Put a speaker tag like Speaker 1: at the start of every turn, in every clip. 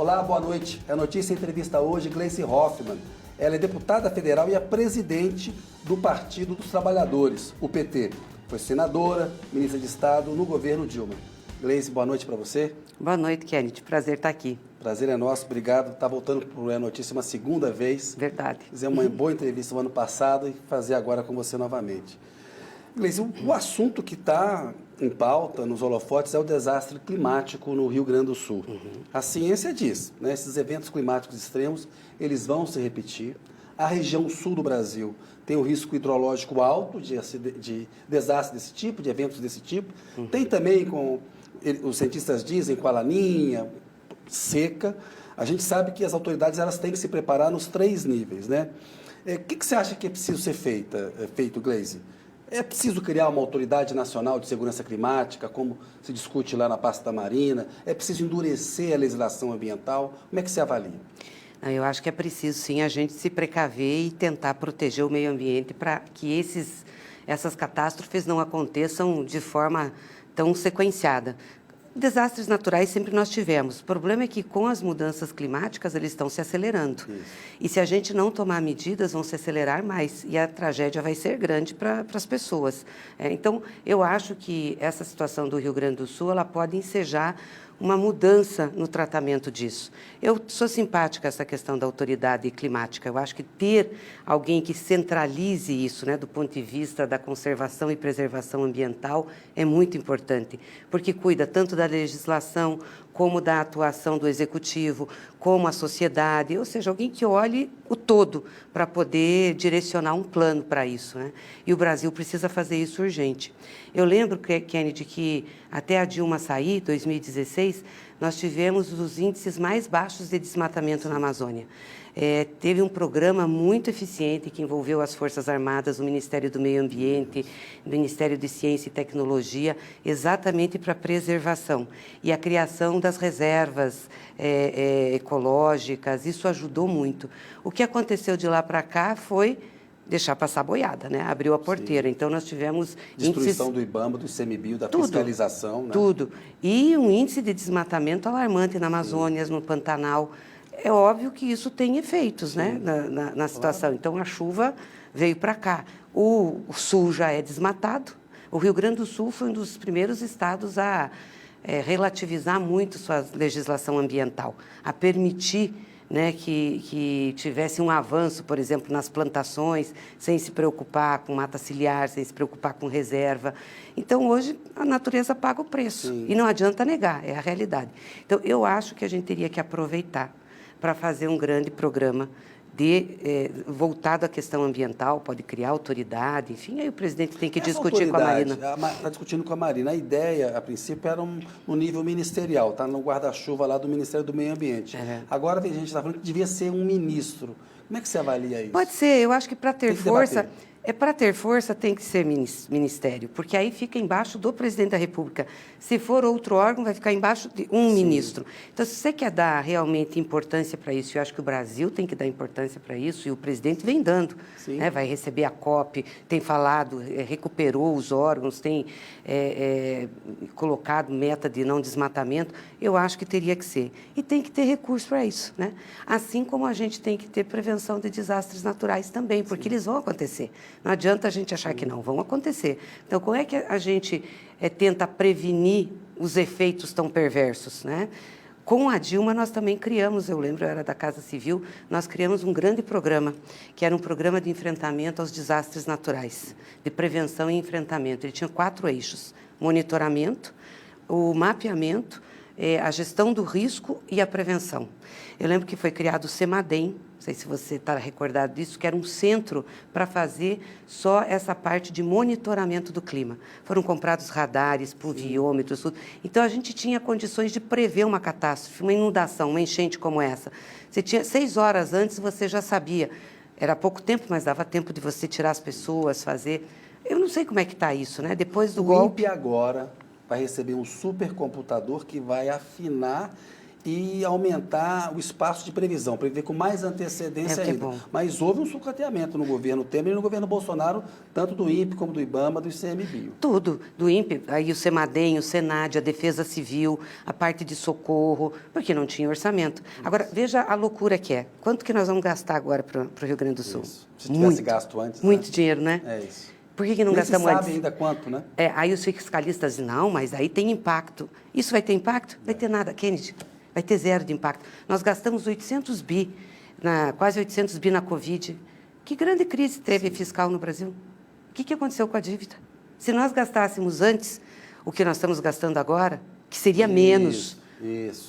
Speaker 1: Olá, boa noite. É notícia e entrevista hoje, Gleice Hoffmann. Ela é deputada federal e é presidente do Partido dos Trabalhadores, o PT. Foi senadora, ministra de Estado no governo Dilma. Gleice, boa noite para você.
Speaker 2: Boa noite, Kenneth. Prazer estar aqui.
Speaker 1: Prazer é nosso, obrigado. Está voltando para o É Notícia uma segunda vez.
Speaker 2: Verdade.
Speaker 1: Fizemos uma boa entrevista no ano passado e fazer agora com você novamente. Gleice, o assunto que está em pauta nos holofotes é o desastre climático no Rio Grande do Sul. A ciência diz, né, esses eventos climáticos extremos, eles vão se repetir. A região sul do Brasil tem um risco hidrológico alto de desastre desse tipo, de eventos desse tipo. Tem também, os cientistas dizem, com a laninha, seca. A gente sabe que as autoridades elas têm que se preparar nos 3 níveis, né? O que você acha que é preciso ser feito, Gleice? É preciso criar uma autoridade nacional de segurança climática, como se discute lá na pasta da Marina? É preciso endurecer a legislação ambiental? Como é que você avalia?
Speaker 2: Eu acho que é preciso, sim, a gente se precaver e tentar proteger o meio ambiente para que essas catástrofes não aconteçam de forma tão sequenciada. Desastres naturais sempre nós tivemos. O problema é que com as mudanças climáticas eles estão se acelerando. Isso. E se a gente não tomar medidas, vão se acelerar mais e a tragédia vai ser grande para as pessoas. Então, eu acho que essa situação do Rio Grande do Sul ela pode ensejar uma mudança no tratamento disso. Eu sou simpática a essa questão da autoridade climática. Eu acho que ter alguém que centralize isso, né, do ponto de vista da conservação e preservação ambiental, é muito importante, porque cuida tanto da legislação, como da atuação do executivo, como a sociedade, ou seja, alguém que olhe o todo para poder direcionar um plano para isso, né? E o Brasil precisa fazer isso urgente. Eu lembro, Kennedy, que até a Dilma sair, 2016, nós tivemos os índices mais baixos de desmatamento na Amazônia. Teve um programa muito eficiente que envolveu as Forças Armadas, o Ministério do Meio Ambiente, o Ministério de Ciência e Tecnologia, exatamente para a preservação e a criação das reservas ecológicas. Isso ajudou muito. O que aconteceu de lá para cá foi deixar passar a boiada, né? Abriu a porteira. Sim. Então, nós tivemos
Speaker 1: destruição do IBAMA, do ICMBio, da fiscalização. Né?
Speaker 2: Tudo. E um índice de desmatamento alarmante na Amazônia, no Pantanal. É óbvio que isso tem efeitos, né, na situação. Claro. Então, a chuva veio para cá. O Sul já é desmatado. O Rio Grande do Sul foi um dos primeiros estados a relativizar muito sua legislação ambiental, a permitir, né, que tivesse um avanço, por exemplo, nas plantações, sem se preocupar com mata ciliar, sem se preocupar com reserva. Então, hoje, a natureza paga o preço. Sim. E não adianta negar, é a realidade. Então, eu acho que a gente teria que aproveitar para fazer um grande programa voltado à questão ambiental, pode criar autoridade, enfim, aí o presidente tem que discutir com a Marina.
Speaker 1: Está discutindo com a Marina. A ideia, a princípio, era no nível ministerial, está no guarda-chuva lá do Ministério do Meio Ambiente. Agora a gente está falando que devia ser um ministro. Como é que você avalia isso?
Speaker 2: Pode ser, eu acho que para ter força... Para ter força tem que ser ministério, porque aí fica embaixo do presidente da República. Se for outro órgão, vai ficar embaixo de um ministro. Então, se você quer dar realmente importância para isso, eu acho que o Brasil tem que dar importância para isso, e o presidente vem dando. Né? Vai receber a COP, tem falado, recuperou os órgãos, tem colocado meta de não desmatamento. Eu acho que teria que ser. E tem que ter recurso para isso. Né? Assim como a gente tem que ter prevenção de desastres naturais também, porque eles vão acontecer. Não adianta a gente achar que não, vão acontecer. Então, como é que a gente tenta prevenir os efeitos tão perversos, né? Com a Dilma, nós também criamos, eu lembro, eu era da Casa Civil, nós criamos um grande programa, que era um programa de enfrentamento aos desastres naturais, de prevenção e enfrentamento. Ele tinha 4 eixos: monitoramento, o mapeamento, a gestão do risco e a prevenção. Eu lembro que foi criado o CEMADEM, não sei se você está recordado disso, que era um centro para fazer só essa parte de monitoramento do clima. Foram comprados radares, pluviômetros, tudo. Então, a gente tinha condições de prever uma catástrofe, uma inundação, uma enchente como essa. Você tinha 6 horas antes, você já sabia. Era pouco tempo, mas dava tempo de você tirar as pessoas, fazer... Eu não sei como é que está isso, né? Depois do golpe...
Speaker 1: O INPE agora vai receber um supercomputador que vai afinar e aumentar o espaço de previsão, prever com mais antecedência ainda.
Speaker 2: Bom.
Speaker 1: Mas houve um sucateamento no governo Temer e no governo Bolsonaro, tanto do INPE como do IBAMA, do ICMBio.
Speaker 2: Tudo, do INPE, aí o CEMADEM, o SENAD, a Defesa Civil, a parte de socorro, porque não tinha orçamento. Agora, veja a loucura que é. Quanto que nós vamos gastar agora para o Rio Grande do Sul?
Speaker 1: Isso. Se tivesse gasto antes.
Speaker 2: Muito dinheiro, né?
Speaker 1: É isso.
Speaker 2: Por que não
Speaker 1: Nem
Speaker 2: gastamos
Speaker 1: se
Speaker 2: antes?
Speaker 1: sabe ainda quanto, né?
Speaker 2: Aí os fiscalistas dizem, não, mas aí tem impacto. Isso vai ter impacto? Vai ter nada, Kennedy. Vai ter zero de impacto. Nós gastamos 800 bi, quase 800 bi na Covid. Que grande crise teve fiscal no Brasil? O que aconteceu com a dívida? Se nós gastássemos antes o que nós estamos gastando agora, que seria menos,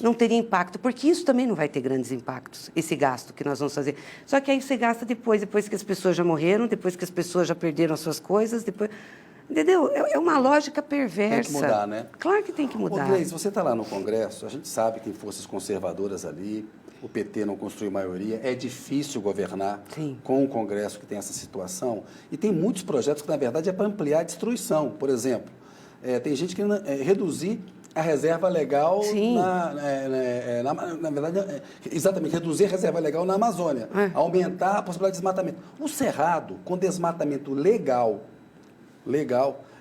Speaker 2: não teria impacto, porque isso também não vai ter grandes impactos, esse gasto que nós vamos fazer. Só que aí você gasta depois que as pessoas já morreram, depois que as pessoas já perderam as suas coisas, depois... Entendeu? É uma lógica perversa.
Speaker 1: Tem que mudar, né?
Speaker 2: Claro que tem que mudar.
Speaker 1: Ô, Gleice, você está lá no Congresso, a gente sabe que tem forças conservadoras ali, o PT não construiu maioria, é difícil governar com o Congresso que tem essa situação, e tem muitos projetos que, na verdade, é para ampliar a destruição. Por exemplo, tem gente que reduzir a reserva legal na verdade, exatamente, reduzir a reserva legal na Amazônia, aumentar a possibilidade de desmatamento. O Cerrado, com desmatamento legal,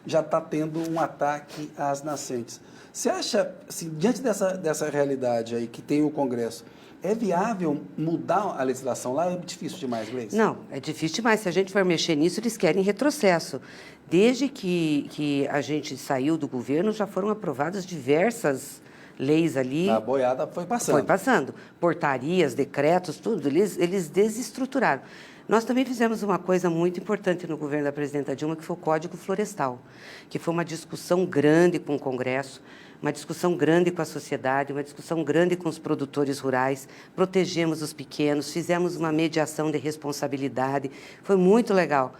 Speaker 1: já está tendo um ataque às nascentes. Você acha, assim, diante dessa realidade aí que tem o Congresso, é viável mudar a legislação lá? É difícil demais, Gleice?
Speaker 2: Não, é difícil demais. Se a gente for mexer nisso, eles querem retrocesso. Desde que a gente saiu do governo, já foram aprovadas diversas leis ali.
Speaker 1: A boiada foi passando.
Speaker 2: Foi passando. Portarias, decretos, tudo. Eles desestruturaram. Nós também fizemos uma coisa muito importante no governo da presidenta Dilma, que foi o Código Florestal, que foi uma discussão grande com o Congresso, uma discussão grande com a sociedade, uma discussão grande com os produtores rurais, protegemos os pequenos, fizemos uma mediação de responsabilidade, foi muito legal.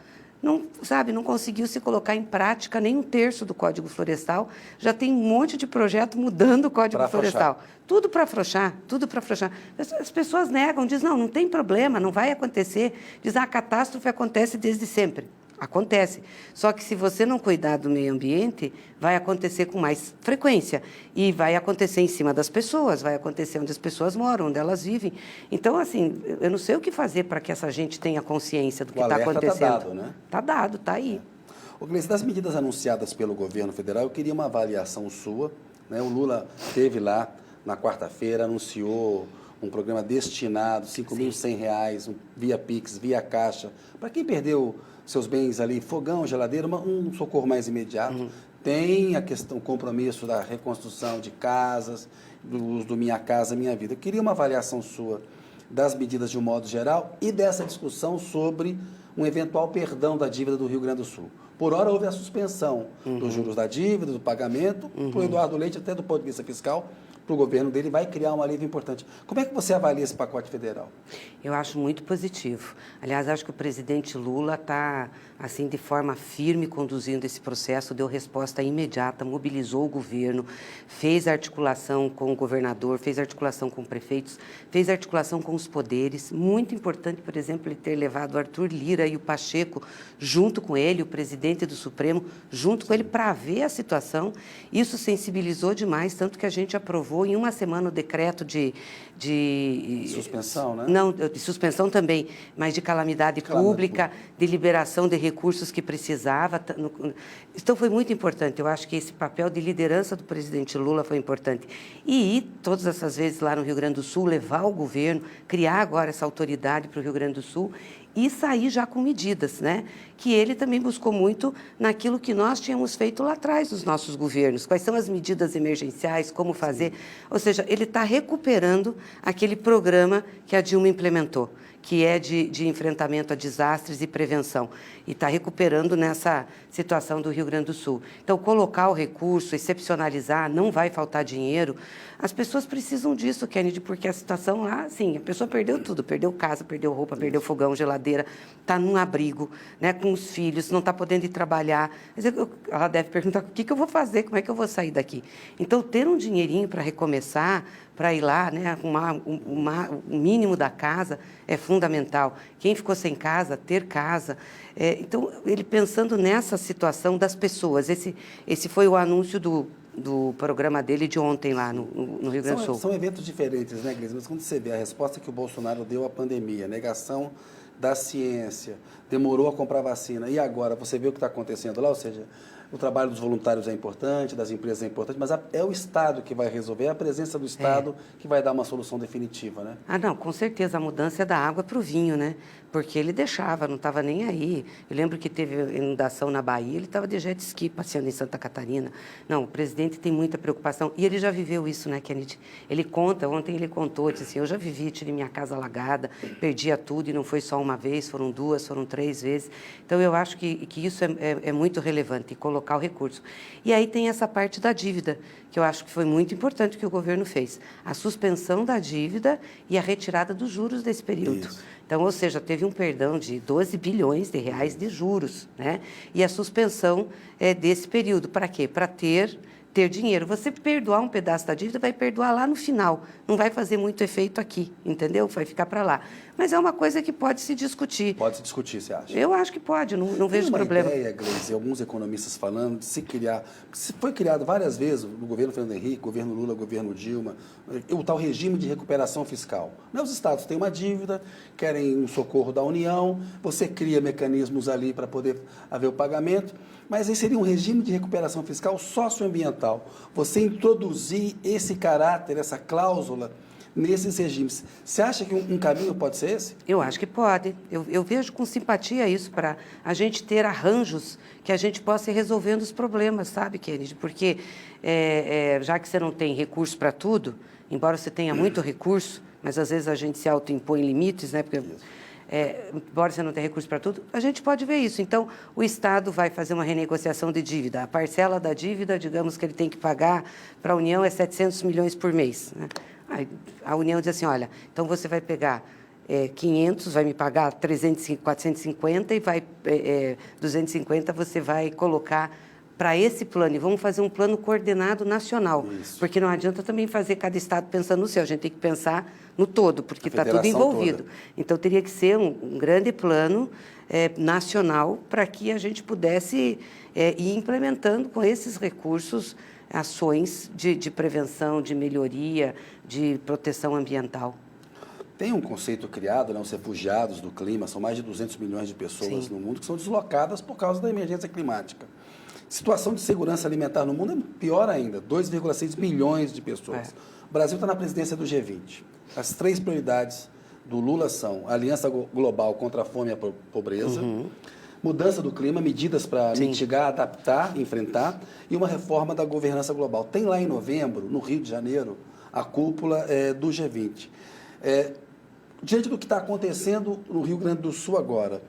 Speaker 2: Não conseguiu se colocar em prática nem um terço do Código Florestal, já tem um monte de projeto mudando o Código Florestal. Tudo para afrouxar, tudo para afrouxar. As pessoas negam, dizem, não tem problema, não vai acontecer. Diz, a catástrofe acontece desde sempre. Acontece. Só que se você não cuidar do meio ambiente, vai acontecer com mais frequência. E vai acontecer em cima das pessoas, vai acontecer onde as pessoas moram, onde elas vivem. Então, assim, eu não sei o que fazer para que essa gente tenha consciência do que está acontecendo. Está dado, né? Está dado, está aí.
Speaker 1: Ô, Gleice, das medidas anunciadas pelo governo federal, eu queria uma avaliação sua, né? O Lula esteve lá na quarta-feira, anunciou um programa destinado, R$ 5.100, via Pix, via Caixa, para quem perdeu seus bens ali, fogão, geladeira, um socorro mais imediato. Tem a questão, o compromisso da reconstrução de casas, do uso do Minha Casa Minha Vida. Eu queria uma avaliação sua das medidas de um modo geral e dessa discussão sobre um eventual perdão da dívida do Rio Grande do Sul. Por hora houve a suspensão dos juros da dívida, do pagamento, para o Eduardo Leite, até do ponto de vista fiscal, para o governo dele, vai criar um alívio importante. Como é que você avalia esse pacote federal?
Speaker 2: Eu acho muito positivo. Aliás, acho que o presidente Lula está, assim, de forma firme conduzindo esse processo, deu resposta imediata, mobilizou o governo, fez articulação com o governador, fez articulação com prefeitos, fez articulação com os poderes. Muito importante, por exemplo, ele ter levado o Arthur Lira e o Pacheco junto com ele, o presidente do Supremo, junto com ele, para ver a situação. Isso sensibilizou demais, tanto que a gente aprovou em uma semana o decreto de
Speaker 1: suspensão, né?
Speaker 2: Não, de suspensão também, mas de calamidade pública, de liberação de recursos que precisava. Então, foi muito importante. Eu acho que esse papel de liderança do presidente Lula foi importante. E ir todas essas vezes lá no Rio Grande do Sul, levar o governo, criar agora essa autoridade para o Rio Grande do Sul e sair já com medidas, né? Que ele também buscou muito naquilo que nós tínhamos feito lá atrás nos nossos governos. Quais são as medidas emergenciais, como fazer. Ou seja, ele está recuperando aquele programa que a Dilma implementou, que é de enfrentamento a desastres e prevenção. E está recuperando nessa situação do Rio Grande do Sul. Então, colocar o recurso, excepcionalizar, não vai faltar dinheiro. As pessoas precisam disso, Kennedy, porque a situação lá, assim, a pessoa perdeu tudo, perdeu casa, perdeu roupa, perdeu fogão, geladeira, está num abrigo, né, com os filhos, não está podendo ir trabalhar. Ela deve perguntar, o que eu vou fazer, como é que eu vou sair daqui? Então, ter um dinheirinho para recomeçar, para ir lá, né, arrumar o mínimo da casa é fundamental. Quem ficou sem casa, ter casa. Então, ele pensando nessa situação das pessoas, esse foi o anúncio do do programa dele de ontem lá no Rio Grande do Sul.
Speaker 1: São eventos diferentes, né, Gleisi? Mas quando você vê a resposta que o Bolsonaro deu à pandemia, negação da ciência, demorou a comprar vacina, e agora você vê o que está acontecendo lá, ou seja, o trabalho dos voluntários é importante, das empresas é importante, mas é o Estado que vai resolver, é a presença do Estado que vai dar uma solução definitiva, né?
Speaker 2: Ah, não, com certeza, a mudança é da água para o vinho, né? Porque ele deixava, não estava nem aí. Eu lembro que teve inundação na Bahia, ele estava de jet ski passeando em Santa Catarina. Não, o presidente tem muita preocupação, e ele já viveu isso, né, Kennedy? Ele conta, ontem ele contou, disse assim, eu já vivi, tive minha casa alagada, perdia tudo, e não foi só uma vez, foram 2, foram 3 vezes. Então, eu acho que isso é muito relevante, colocar o recurso. E aí tem essa parte da dívida, que eu acho que foi muito importante que o governo fez. A suspensão da dívida e a retirada dos juros desse período.
Speaker 1: Isso.
Speaker 2: Então, ou seja, teve um perdão de 12 bilhões de reais de juros, né? E a suspensão desse período. Para quê? Para ter dinheiro. Você perdoar um pedaço da dívida, vai perdoar lá no final. Não vai fazer muito efeito aqui, entendeu? Vai ficar para lá. Mas é uma coisa que pode se discutir.
Speaker 1: Pode se discutir, você acha?
Speaker 2: Eu acho que pode, não vejo problema.
Speaker 1: Tem uma ideia, Gleisi, alguns economistas falando de se criar, se foi criado várias vezes no governo Fernando Henrique, governo Lula, governo Dilma, o tal regime de recuperação fiscal. Né? Os estados têm uma dívida, querem um socorro da União, você cria mecanismos ali para poder haver o pagamento, mas aí seria um regime de recuperação fiscal socioambiental. Você introduzir esse caráter, essa cláusula nesses regimes. Você acha que um caminho pode ser esse?
Speaker 2: Eu acho que pode. Eu vejo com simpatia isso para a gente ter arranjos que a gente possa ir resolvendo os problemas, sabe, Kennedy? Porque já que você não tem recurso para tudo, embora você tenha muito recurso, mas às vezes a gente se autoimpõe limites, né? Porque, embora você não tenha recurso para tudo, a gente pode ver isso. Então, o Estado vai fazer uma renegociação de dívida. A parcela da dívida, digamos que ele tem que pagar para a União, é 700 milhões por mês, né? Aí a União diz assim, olha, então você vai pegar 500, vai me pagar 450 e vai 250 você vai colocar para esse plano. E vamos fazer um plano coordenado nacional. Isso. Porque não adianta também fazer cada estado pensando no seu. A gente tem que pensar no todo, porque está tudo envolvido. Toda. Então, teria que ser um grande plano nacional para que a gente pudesse ir implementando com esses recursos ações de prevenção, de melhoria, de proteção ambiental.
Speaker 1: Tem um conceito criado, né, os refugiados do clima, são mais de 200 milhões de pessoas no mundo que são deslocadas por causa da emergência climática. Situação de segurança alimentar no mundo é pior ainda, 2,6 milhões de pessoas. O Brasil está na presidência do G20. As 3 prioridades do Lula são a Aliança Global contra a Fome e a Pobreza, mudança do clima, medidas para mitigar, adaptar, enfrentar, e uma reforma da governança global. Tem lá em novembro, no Rio de Janeiro, a cúpula do G20. Diante do que está acontecendo no Rio Grande do Sul agora,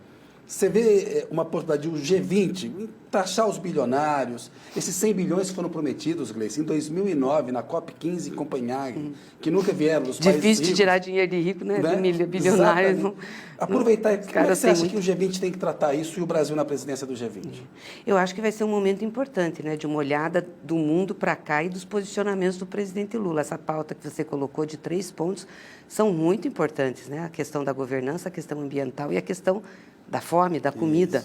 Speaker 1: você vê uma possibilidade de o G20 taxar os bilionários, esses 100 bilhões que foram prometidos, Gleice, em 2009, na COP15 em Copenhague, que nunca vieram dos países ricos.
Speaker 2: Difícil de tirar dinheiro de rico, né? Bilionários. Não,
Speaker 1: aproveitar, como é que você acha que o G20 tem que tratar isso e o Brasil na presidência do G20?
Speaker 2: Eu acho que vai ser um momento importante, né? De uma olhada do mundo para cá e dos posicionamentos do presidente Lula. Essa pauta que você colocou de 3 pontos são muito importantes, né? A questão da governança, a questão ambiental e a questão da fome, da comida.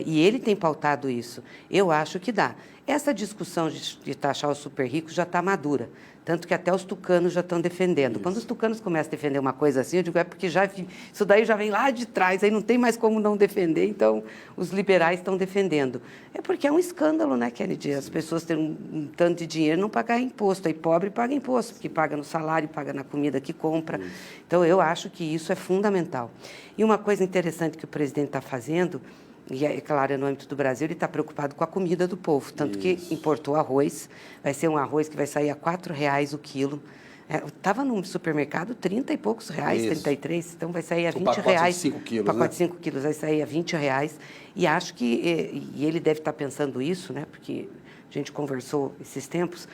Speaker 2: E ele tem pautado isso. Eu acho que dá. Essa discussão de taxar os super ricos já está madura. Tanto que até os tucanos já estão defendendo. Isso. Quando os tucanos começam a defender uma coisa assim, eu digo, porque isso daí já vem lá de trás, aí não tem mais como não defender, então os liberais estão defendendo. É porque é um escândalo, né, Kennedy? As pessoas têm um tanto de dinheiro e não pagar imposto. Aí pobre paga imposto, porque paga no salário, paga na comida que compra. Isso. Então, eu acho que isso é fundamental. E uma coisa interessante que o presidente está fazendo, e é claro, no âmbito do Brasil, ele está preocupado com a comida do povo, tanto que importou arroz, vai ser um arroz que vai sair a R$4 o quilo. Estava no supermercado 30 e poucos reais, 33, então vai sair a R$20.
Speaker 1: Pacote de 5 quilos,
Speaker 2: pacote de 5 quilos vai sair a R$20. E acho que, e ele deve estar pensando isso, né, porque a gente conversou esses tempos,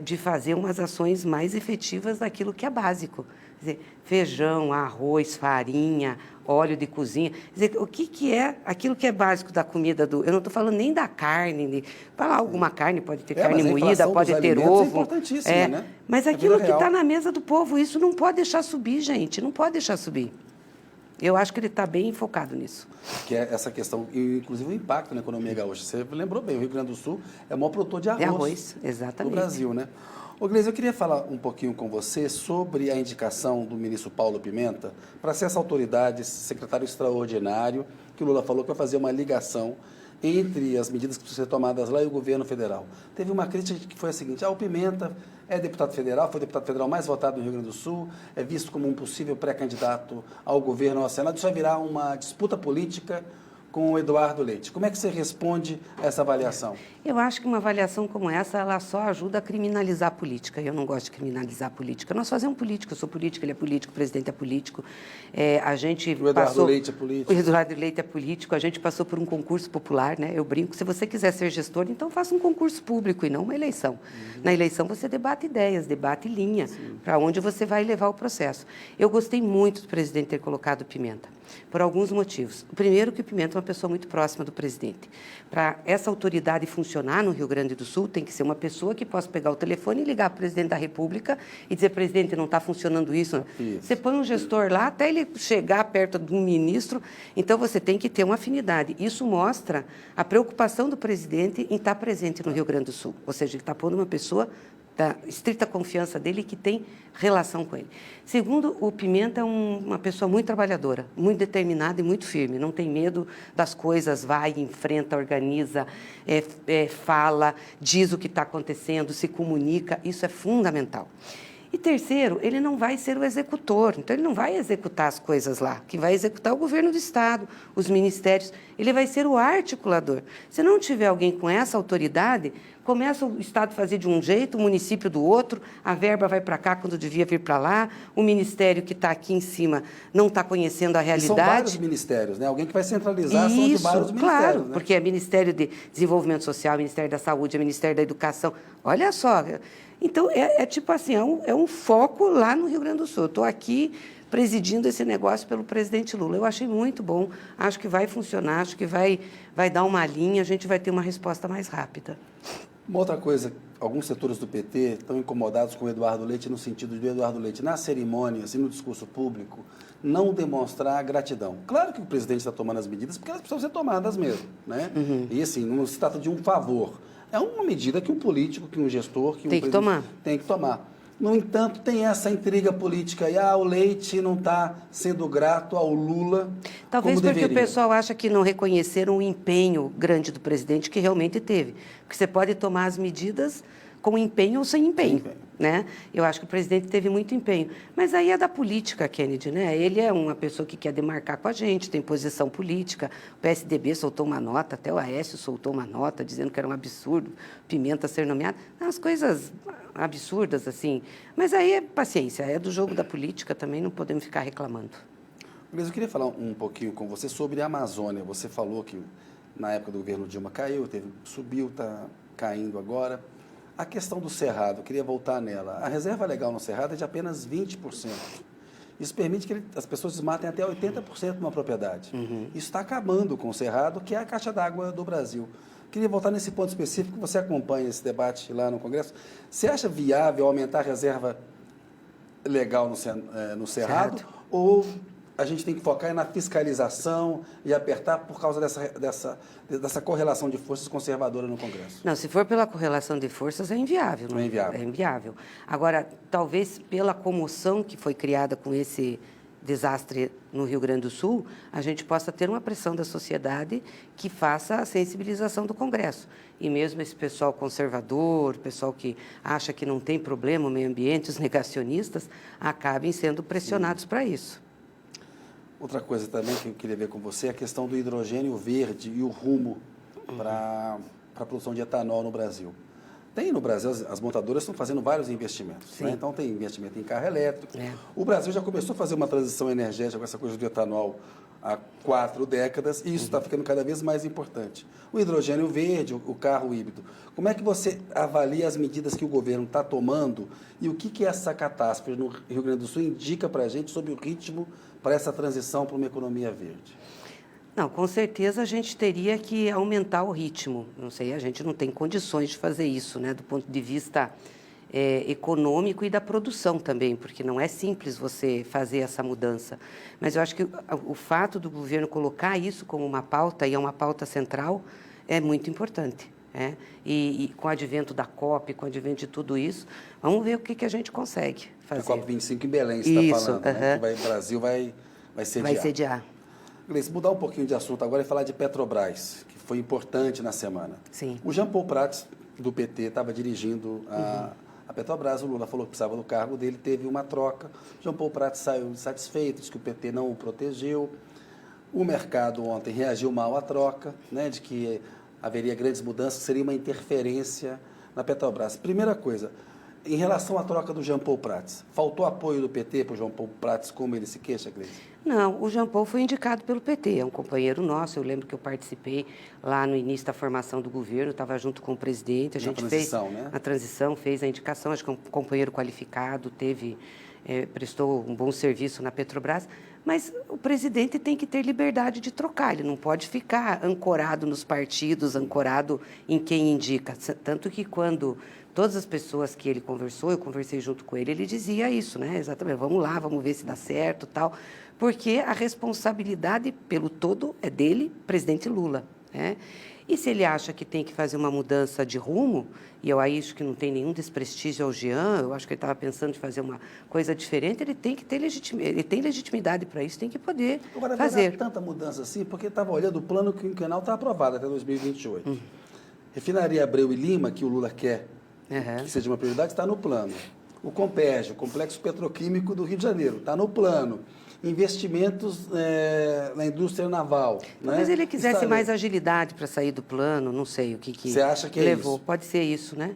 Speaker 2: de fazer umas ações mais efetivas daquilo que é básico. Quer dizer, feijão, arroz, farinha, óleo de cozinha. Quer dizer, o que é aquilo que é básico da comida do... Eu não estou falando nem da carne, falar alguma carne, pode ter carne moída, pode ter ovo.
Speaker 1: É importantíssima, né?
Speaker 2: Mas aquilo que está na mesa do povo, isso não pode deixar subir, gente, não pode deixar subir. Eu acho que ele está bem focado nisso.
Speaker 1: Que é essa questão, e inclusive o impacto na economia gaúcha. Você lembrou bem, o Rio Grande do Sul é o maior produtor de arroz,
Speaker 2: exatamente.
Speaker 1: do Brasil, né? Ô, Gleisi, eu queria falar um pouquinho com você sobre a indicação do ministro Paulo Pimenta para ser essa autoridade, esse secretário extraordinário, que o Lula falou que vai fazer uma ligação entre as medidas que precisam ser tomadas lá e o governo federal. Teve uma crítica que foi a seguinte: o Pimenta é deputado federal, foi o deputado federal mais votado no Rio Grande do Sul, é visto como um possível pré-candidato ao governo, ao Senado. Isso vai virar uma disputa política com o Eduardo Leite. Como é que você responde a essa avaliação?
Speaker 2: Eu acho que uma avaliação como essa, ela só ajuda a criminalizar a política. Eu não gosto de criminalizar a política. Nós fazemos política, eu sou política, ele é político, o presidente é político.
Speaker 1: O Eduardo Leite é político.
Speaker 2: O Eduardo Leite é político, a gente passou por um concurso popular, né? Eu brinco, se você quiser ser gestor, então faça um concurso público e não uma eleição. Na eleição você debate ideias, debate linha, para onde você vai levar o processo. Eu gostei muito do presidente ter colocado o Pimenta, por alguns motivos. O primeiro, que o Pimenta é uma pessoa muito próxima do presidente. Para essa autoridade funcionar no Rio Grande do Sul, tem que ser uma pessoa que possa pegar o telefone e ligar para o presidente da República e dizer: presidente, não está funcionando isso. Você põe um gestor lá até ele chegar perto de um ministro, então você tem que ter uma afinidade. Isso mostra a preocupação do presidente em estar presente no Rio Grande do Sul. Ou seja, ele está pondo uma pessoa da estrita confiança dele, que tem relação com ele. Segundo, o Pimenta é uma pessoa muito trabalhadora, muito determinada e muito firme, não tem medo das coisas, vai, enfrenta, organiza, fala, diz o que está acontecendo, se comunica, isso é fundamental. E terceiro, ele não vai ser o executor, então ele não vai executar as coisas lá, que vai executar o governo do Estado, os ministérios, ele vai ser o articulador. Se não tiver alguém com essa autoridade, começa o Estado a fazer de um jeito, o município do outro, a verba vai para cá quando devia vir para lá, o ministério que está aqui em cima não está conhecendo a realidade.
Speaker 1: E são vários ministérios, né? Alguém que vai centralizar a ação de vários ministérios.
Speaker 2: Claro,
Speaker 1: né?
Speaker 2: Porque é Ministério de Desenvolvimento Social, Ministério da Saúde, é Ministério da Educação. Olha só, então tipo assim, é um foco lá no Rio Grande do Sul. Eu estou aqui presidindo esse negócio pelo presidente Lula. Eu achei muito bom, acho que vai funcionar, acho que vai dar uma linha, a gente vai ter uma resposta mais rápida.
Speaker 1: Uma outra coisa, alguns setores do PT estão incomodados com o Eduardo Leite, no sentido de o Eduardo Leite, na cerimônia, assim, no discurso público, não demonstrar gratidão. Claro que o presidente está tomando as medidas, porque elas precisam ser tomadas mesmo, né? E assim, não se trata de um favor. É uma medida que um político, que um gestor, que um
Speaker 2: presidente
Speaker 1: tem que tomar. No entanto, tem essa intriga política aí, o Leite não está sendo grato ao Lula.
Speaker 2: Talvez
Speaker 1: como
Speaker 2: porque
Speaker 1: deveria.
Speaker 2: o pessoal acha que não reconheceram o empenho grande do presidente, que realmente teve. Porque você pode tomar as medidas com empenho ou sem empenho, né? Eu acho que o presidente teve muito empenho. Mas aí é da política, Kennedy, né? Ele é uma pessoa que quer demarcar com a gente, tem posição política. O PSDB soltou uma nota, até o Aécio soltou uma nota, dizendo que era um absurdo Pimenta ser nomeado. Umas coisas absurdas, assim. Mas aí é paciência, é do jogo da política também, não podemos ficar reclamando.
Speaker 1: Mas eu queria falar um pouquinho com você sobre a Amazônia. Você falou que na época do governo Dilma caiu, subiu, está caindo agora. A questão do Cerrado, eu queria voltar nela. A reserva legal no Cerrado é de apenas 20%. Isso permite que as pessoas desmatem até 80% de uma propriedade. Isso está acabando com o Cerrado, que é a caixa d'água do Brasil. Queria voltar nesse ponto específico, você acompanha esse debate lá no Congresso. Você acha viável aumentar a reserva legal no Cerrado? Ou a gente tem que focar na fiscalização e apertar por causa dessa correlação de forças conservadora no Congresso?
Speaker 2: Não, se for pela correlação de forças, é inviável.
Speaker 1: Não é inviável.
Speaker 2: É inviável. Agora, talvez pela comoção que foi criada com esse desastre no Rio Grande do Sul, a gente possa ter uma pressão da sociedade que faça a sensibilização do Congresso. E mesmo esse pessoal conservador, pessoal que acha que não tem problema o meio ambiente, os negacionistas, acabem sendo pressionados para isso.
Speaker 1: Outra coisa também que eu queria ver com você é a questão do hidrogênio verde e o rumo para a produção de etanol no Brasil. Tem no Brasil, as montadoras estão fazendo vários investimentos, né? Então tem investimento em carro elétrico. O Brasil já começou a fazer uma transição energética com essa coisa do etanol há 4 décadas e isso está ficando cada vez mais importante. O hidrogênio verde, o carro híbrido. Como é que você avalia as medidas que o governo está tomando e o que essa catástrofe no Rio Grande do Sul indica para a gente sobre o ritmo para essa transição para uma economia verde?
Speaker 2: Não, com certeza a gente teria que aumentar o ritmo. Não sei, a gente não tem condições de fazer isso, né? Do ponto de vista econômico e da produção também, porque não é simples você fazer essa mudança. Mas eu acho que o fato do governo colocar isso como uma pauta, e é uma pauta central, é muito importante. E com o advento da COP, com o advento de tudo isso, vamos ver o que a gente consegue fazer.
Speaker 1: A COP25 em Belém, você está falando, né? Que o Brasil vai sediar.
Speaker 2: Vai sediar.
Speaker 1: Gleice, mudar um pouquinho de assunto agora e falar de Petrobras, que foi importante na semana.
Speaker 2: Sim.
Speaker 1: O Jean Paul Prats, do PT, estava dirigindo a Petrobras, o Lula falou que precisava do cargo dele, teve uma troca. Jean Paul Prats saiu insatisfeito, disse que o PT não o protegeu. O mercado ontem reagiu mal à troca, né, de que haveria grandes mudanças, seria uma interferência na Petrobras. Primeira coisa, em relação à troca do Jean Paul Prats, faltou apoio do PT para o Jean Paul Prats, como ele se queixa, Gleice?
Speaker 2: Não, o Jean Paul foi indicado pelo PT, é um companheiro nosso, eu lembro que eu participei lá no início da formação do governo, estava junto com o presidente, a gente fez a transição, fez a indicação, acho que é um companheiro qualificado, prestou um bom serviço na Petrobras, mas o presidente tem que ter liberdade de trocar, ele não pode ficar ancorado nos partidos, ancorado em quem indica, tanto que quando todas as pessoas que ele conversou, eu conversei junto com ele, ele dizia isso, né? Exatamente, vamos lá, vamos ver se dá certo, tal, porque a responsabilidade pelo todo é dele, presidente Lula, né? E se ele acha que tem que fazer uma mudança de rumo, e eu acho que não tem nenhum desprestígio ao Jean, eu acho que ele estava pensando em fazer uma coisa diferente, ele tem que ter ele tem legitimidade para isso, tem que poder fazer.
Speaker 1: Agora, tanta mudança assim, porque estava olhando o plano quinquenal está aprovado até 2028. Refinaria Abreu e Lima, que o Lula quer que seja uma prioridade, está no plano. O Compérgio, o Complexo Petroquímico do Rio de Janeiro, está no plano. Investimentos na indústria naval.
Speaker 2: Talvez ele quisesse mais agilidade para sair do plano, não sei o que
Speaker 1: Você acha que
Speaker 2: levou.
Speaker 1: É isso?
Speaker 2: Pode ser isso, né?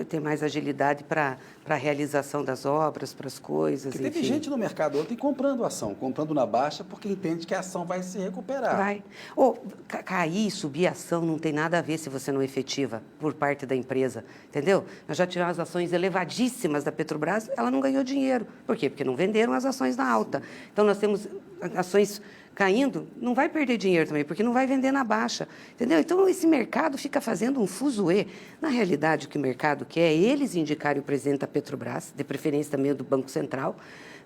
Speaker 2: Ter mais agilidade para a realização das obras, para as coisas,
Speaker 1: porque teve gente no mercado ontem comprando ação, comprando na baixa, porque entende que a ação vai se recuperar.
Speaker 2: Vai. Cair, subir a ação não tem nada a ver se você não efetiva por parte da empresa, entendeu? Nós já tivemos ações elevadíssimas da Petrobras, ela não ganhou dinheiro. Por quê? Porque não venderam as ações na alta. Então, nós temos ações caindo, não vai perder dinheiro também, porque não vai vender na baixa, entendeu? Então, esse mercado fica fazendo um fuzuê. Na realidade, o que o mercado quer é eles indicarem o presidente da Petrobras, de preferência também do Banco Central,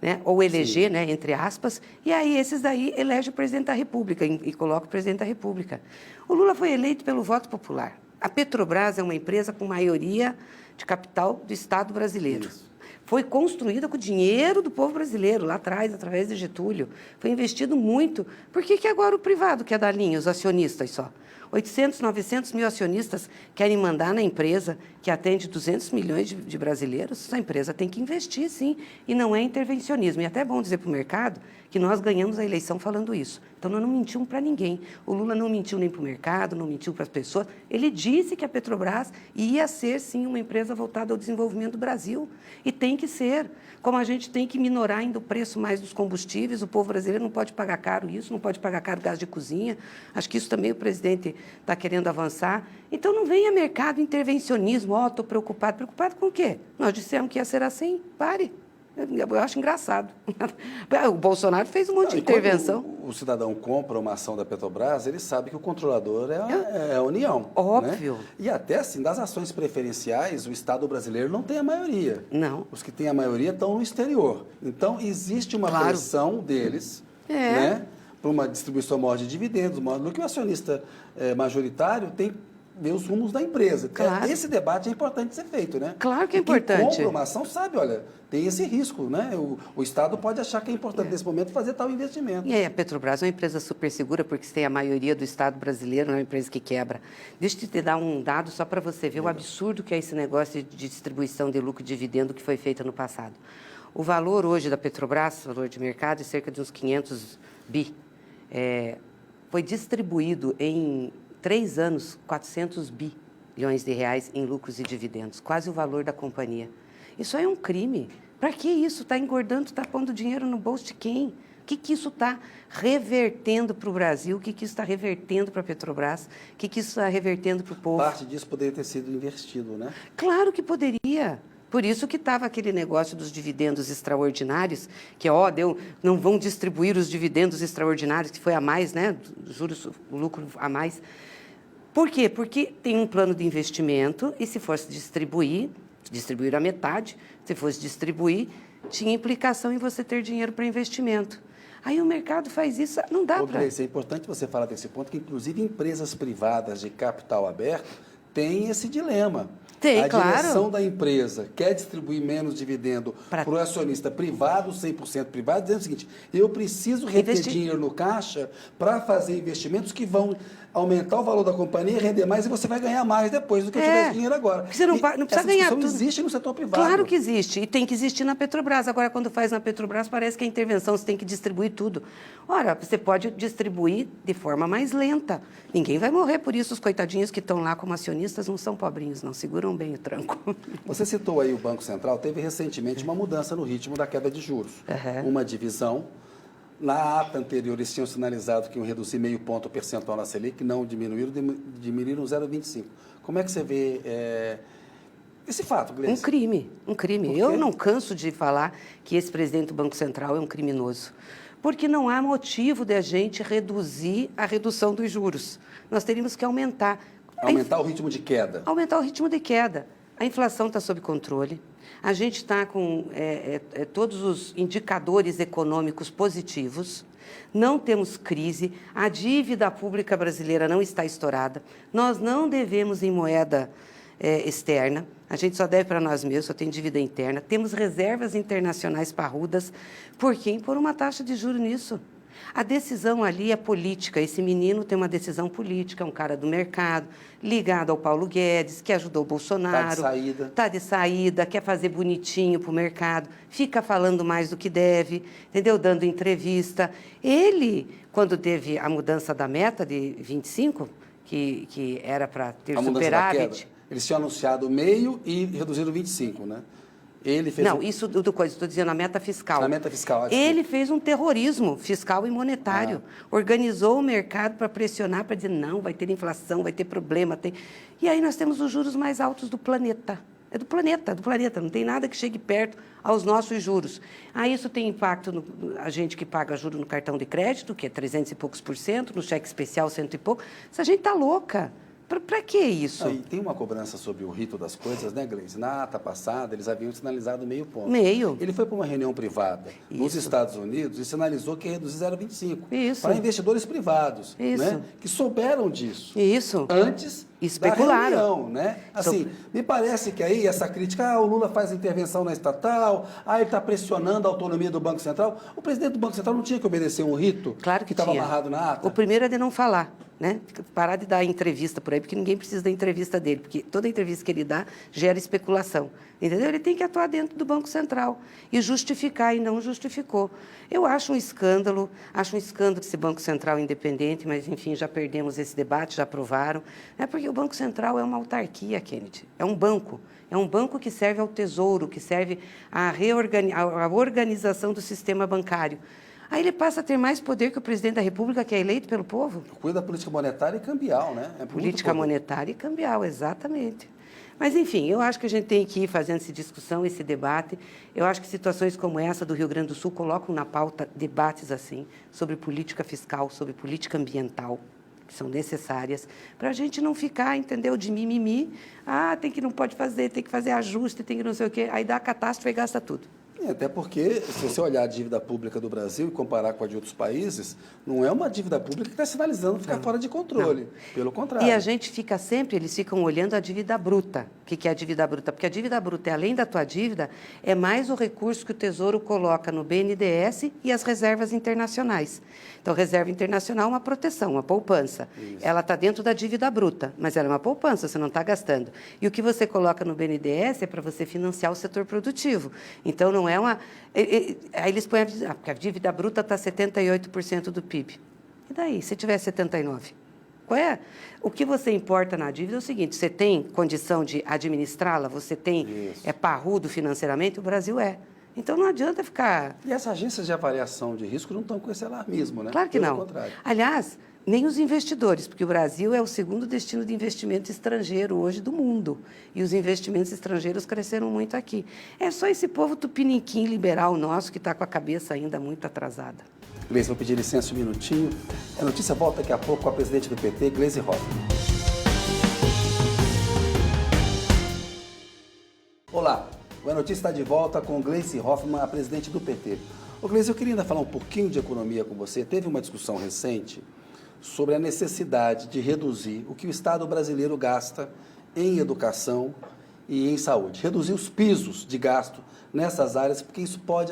Speaker 2: né? Ou eleger, né, entre aspas, e aí esses daí elegem o presidente da República e colocam o presidente da República. O Lula foi eleito pelo voto popular. A Petrobras é uma empresa com maioria de capital do Estado brasileiro. Isso. Foi construída com o dinheiro do povo brasileiro, lá atrás, através de Getúlio. Foi investido muito. Por que agora o privado quer dar linha, os acionistas só? 800, 900 mil acionistas querem mandar na empresa que atende 200 milhões de brasileiros. A empresa tem que investir, sim, e não é intervencionismo. E até é bom dizer para o mercado que nós ganhamos a eleição falando isso. Então, nós não mentimos para ninguém. O Lula não mentiu nem para o mercado, não mentiu para as pessoas. Ele disse que a Petrobras ia ser, sim, uma empresa voltada ao desenvolvimento do Brasil. E tem que ser. Como a gente tem que minorar ainda o preço mais dos combustíveis, o povo brasileiro não pode pagar caro isso, não pode pagar caro gás de cozinha. Acho que isso também o presidente está querendo avançar. Então, não venha mercado intervencionismo. Estou preocupado. Preocupado com o quê? Nós dissemos que ia ser assim. Pare. Eu acho engraçado. O Bolsonaro fez um monte de intervenção.
Speaker 1: Quando o cidadão compra uma ação da Petrobras, ele sabe que o controlador é a União.
Speaker 2: Óbvio.
Speaker 1: Né? E até assim, das ações preferenciais, o Estado brasileiro não tem a maioria.
Speaker 2: Não.
Speaker 1: Os que têm a maioria estão no exterior. Então, existe uma pressão deles, né, para uma distribuição maior de dividendos, maior do que o acionista majoritário tem ver os rumos da empresa. Claro. Esse debate é importante ser feito, né?
Speaker 2: Claro que é importante.
Speaker 1: Quem compra uma ação sabe, olha, tem esse risco, né? O Estado pode achar que é importante nesse momento fazer tal investimento.
Speaker 2: E aí, a Petrobras é uma empresa super segura, porque se tem a maioria do Estado brasileiro, não é uma empresa que quebra. Deixa eu te dar um dado só para você ver o absurdo que é esse negócio de distribuição de lucro e dividendo que foi feito no passado. O valor hoje da Petrobras, o valor de mercado, é cerca de uns 500 bi. Foi distribuído em 3 anos, 400 bilhões de reais em lucros e dividendos, quase o valor da companhia. Isso aí é um crime. Para que isso? Está engordando, está pondo dinheiro no bolso de quem? O que isso está revertendo para o Brasil? O que isso está revertendo para a Petrobras? O que isso está revertendo para o povo?
Speaker 1: Parte disso poderia ter sido investido, né?
Speaker 2: Claro que poderia. Por isso que estava aquele negócio dos dividendos extraordinários, que não vão distribuir os dividendos extraordinários, que foi a mais, né? Juros, o lucro a mais. Por quê? Porque tem um plano de investimento e se fosse distribuir, Distribuíram a metade, se fosse distribuir, tinha implicação em você ter dinheiro para investimento. Aí o mercado faz isso, não dá para...
Speaker 1: É importante você falar desse ponto, que inclusive empresas privadas de capital aberto têm esse dilema.
Speaker 2: Tem, claro.
Speaker 1: A direção da empresa quer distribuir menos dividendo para o acionista privado, 100% privado, dizendo o seguinte, eu preciso reter dinheiro no caixa para fazer investimentos que vão aumentar o valor da companhia, render mais e você vai ganhar mais depois do que eu tiver esse dinheiro agora.
Speaker 2: Porque você não precisa ganhar tudo.
Speaker 1: Existe no setor privado.
Speaker 2: Claro que existe, e tem que existir na Petrobras. Agora, quando faz na Petrobras, parece que é intervenção, você tem que distribuir tudo. Ora, você pode distribuir de forma mais lenta. Ninguém vai morrer por isso. Os coitadinhos que estão lá como acionistas não são pobrinhos, não. Seguram bem o tranco.
Speaker 1: Você citou aí o Banco Central, teve recentemente uma mudança no ritmo da queda de juros. Uma divisão. Na ata anterior, eles tinham sinalizado que iam reduzir meio ponto percentual na Selic, não diminuíram 0,25. Como é que você vê esse fato, Gleice?
Speaker 2: Um crime. Eu não canso de falar que esse presidente do Banco Central é um criminoso, porque não há motivo de a gente reduzir a redução dos juros. Nós teríamos que aumentar.
Speaker 1: Aumentar o ritmo de queda.
Speaker 2: Aumentar o ritmo de queda. A inflação está sob controle. A gente está com todos os indicadores econômicos positivos, não temos crise, a dívida pública brasileira não está estourada, nós não devemos em moeda externa, a gente só deve para nós mesmos, só tem dívida interna, temos reservas internacionais parrudas, por que impor uma taxa de juros nisso? A decisão ali é política. Esse menino tem uma decisão política, é um cara do mercado, ligado ao Paulo Guedes, que ajudou o Bolsonaro.
Speaker 1: Está de saída.
Speaker 2: Está de saída, quer fazer bonitinho para o mercado, fica falando mais do que deve, entendeu? Dando entrevista. Ele, quando teve a mudança da meta de 25, que era para ter superávit...
Speaker 1: Eles tinham anunciado meio e reduziram 25, né? Ele fez
Speaker 2: isso do coisa, estou dizendo a meta fiscal.
Speaker 1: A meta fiscal.
Speaker 2: Ele fez um terrorismo fiscal e monetário. Organizou o mercado para pressionar, para dizer, não, vai ter inflação, vai ter problema. E aí nós temos os juros mais altos do planeta. É do planeta. Não tem nada que chegue perto aos nossos juros. Aí isso tem impacto a gente que paga juros no cartão de crédito, que é 300 e poucos por cento, no cheque especial 100 e pouco. Essa gente está louca. Para que isso?
Speaker 1: E tem uma cobrança sobre o rito das coisas, né, Gleice? Na ata passada, eles haviam sinalizado meio ponto. Ele foi para uma reunião privada nos Estados Unidos e sinalizou que ia reduzir 0,25 para investidores privados, né, que souberam disso. Antes
Speaker 2: especularam.
Speaker 1: Da reunião, né? Assim, me parece que aí essa crítica, o Lula faz intervenção na estatal, ele está pressionando a autonomia do Banco Central. O presidente do Banco Central não tinha que obedecer um rito que estava amarrado na ata?
Speaker 2: O primeiro é de não falar. Né? Parar de dar entrevista por aí, porque ninguém precisa da entrevista dele, porque toda entrevista que ele dá gera especulação, entendeu? Ele tem que atuar dentro do Banco Central e justificar, e não justificou. Eu acho um escândalo esse Banco Central independente, mas, enfim, já perdemos esse debate, já aprovaram, né? Porque o Banco Central é uma autarquia, Kennedy, é um banco que serve ao Tesouro, que serve à organização do sistema bancário. Aí ele passa a ter mais poder que o presidente da República, que é eleito pelo povo.
Speaker 1: Cuida da política monetária e cambial, né?
Speaker 2: Política monetária e cambial, exatamente. Mas, enfim, eu acho que a gente tem que ir fazendo essa discussão, esse debate. Eu acho que situações como essa do Rio Grande do Sul colocam na pauta debates assim, sobre política fiscal, sobre política ambiental, que são necessárias, para a gente não ficar, entendeu, de mimimi. Não pode fazer, tem que fazer ajuste, tem que não sei o quê. Aí dá a catástrofe e gasta tudo.
Speaker 1: Até porque, se você olhar a dívida pública do Brasil e comparar com a de outros países, não é uma dívida pública que está sinalizando ficar fora de controle. Pelo contrário.
Speaker 2: E a gente fica sempre, eles ficam olhando a dívida bruta. O que é a dívida bruta? Porque a dívida bruta, além da tua dívida, é mais o recurso que o Tesouro coloca no BNDES e as reservas internacionais. Então, reserva internacional é uma proteção, uma poupança. Isso. Ela está dentro da dívida bruta, mas ela é uma poupança, você não está gastando. E o que você coloca no BNDES é para você financiar o setor produtivo. Então, não é uma... Aí eles põem porque a dívida bruta está 78% do PIB. E daí, se tiver 79%? Qual é? O que você importa na dívida é o seguinte, você tem condição de administrá-la, você tem parrudo financeiramente, o Brasil é. Então, não adianta ficar...
Speaker 1: E essas agências de avaliação de risco não estão com esse alarmismo, né?
Speaker 2: Claro que
Speaker 1: Pelo
Speaker 2: não.
Speaker 1: contrário.
Speaker 2: Aliás, nem os investidores, porque o Brasil é o segundo destino de investimento estrangeiro hoje do mundo. E os investimentos estrangeiros cresceram muito aqui. É só esse povo tupiniquim liberal nosso que está com a cabeça ainda muito atrasada.
Speaker 1: Gleice, vou pedir licença um minutinho. A notícia volta daqui a pouco com a presidente do PT, Gleisi Hoffmann. Olá. A notícia está de volta com Gleice Hoffmann, a presidente do PT. Ô Gleice, eu queria ainda falar um pouquinho de economia com você. Teve uma discussão recente sobre a necessidade de reduzir o que o Estado brasileiro gasta em educação e em saúde. Reduzir os pisos de gasto nessas áreas, porque isso pode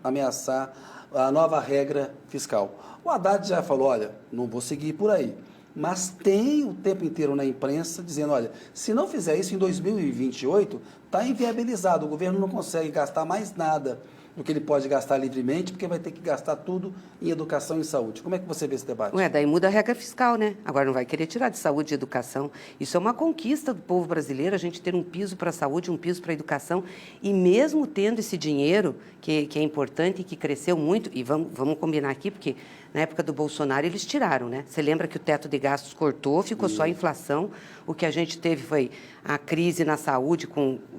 Speaker 1: ameaçar a nova regra fiscal. O Haddad já falou, olha, não vou seguir por aí. Mas tem o tempo inteiro na imprensa dizendo, olha, se não fizer isso em 2028, está inviabilizado, o governo não consegue gastar mais nada do que ele pode gastar livremente, porque vai ter que gastar tudo em educação e saúde. Como é que você vê esse debate?
Speaker 2: Daí muda a regra fiscal, né? Agora não vai querer tirar de saúde e educação. Isso é uma conquista do povo brasileiro, a gente ter um piso para a saúde, um piso para a educação, e mesmo tendo esse dinheiro, que é importante e que cresceu muito, e vamos combinar aqui, porque na época do Bolsonaro eles tiraram, né? Você lembra que o teto de gastos cortou, ficou só a inflação, o que a gente teve foi a crise na saúde,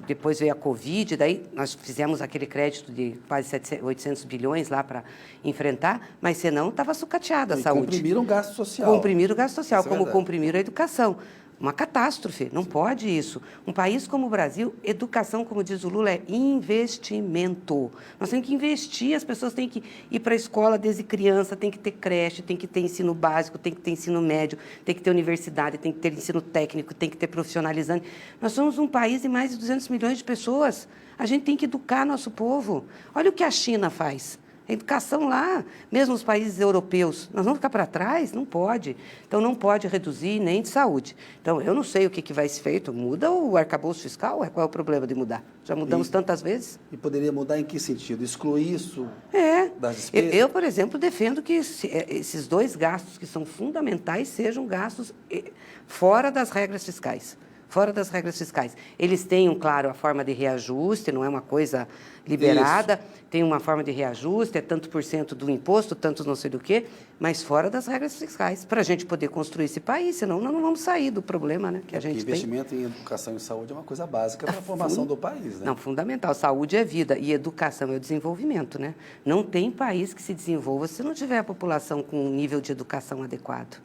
Speaker 2: depois veio a Covid, daí nós fizemos aquele crédito de quase 800 bilhões lá para enfrentar, mas senão estava sucateada a saúde.
Speaker 1: Comprimiram o gasto social.
Speaker 2: Comprimiram o gasto social,
Speaker 1: Isso é
Speaker 2: como
Speaker 1: verdade.
Speaker 2: comprimiram a educação. Uma catástrofe, não pode isso. Um país como o Brasil, educação, como diz o Lula, é investimento. Nós temos que investir, as pessoas têm que ir para a escola desde criança, tem que ter creche, tem que ter ensino básico, tem que ter ensino médio, tem que ter universidade, tem que ter ensino técnico, tem que ter profissionalizante. Nós somos um país de mais de 200 milhões de pessoas. A gente tem que educar nosso povo. Olha o que a China faz. A educação lá, mesmo os países europeus, nós vamos ficar para trás? Não pode. Então, não pode reduzir nem de saúde. Então, eu não sei o que vai ser feito. Muda o arcabouço fiscal? Qual é o problema de mudar? Já mudamos tantas vezes.
Speaker 1: E poderia mudar em que sentido? Excluir isso das despesas?
Speaker 2: Eu, por exemplo, defendo que esses dois gastos que são fundamentais sejam gastos fora das regras fiscais. Fora das regras fiscais. Eles têm, claro, a forma de reajuste, não é uma coisa liberada, tem uma forma de reajuste, é tanto por cento do imposto, tanto não sei do quê, mas fora das regras fiscais, para a gente poder construir esse país, senão nós não vamos sair do problema, né, que a gente tem.
Speaker 1: Investimento em educação e saúde é uma coisa básica para a formação do país, né?
Speaker 2: Não, fundamental. Saúde é vida e educação é o desenvolvimento, né? Não tem país que se desenvolva se não tiver a população com um nível de educação adequado.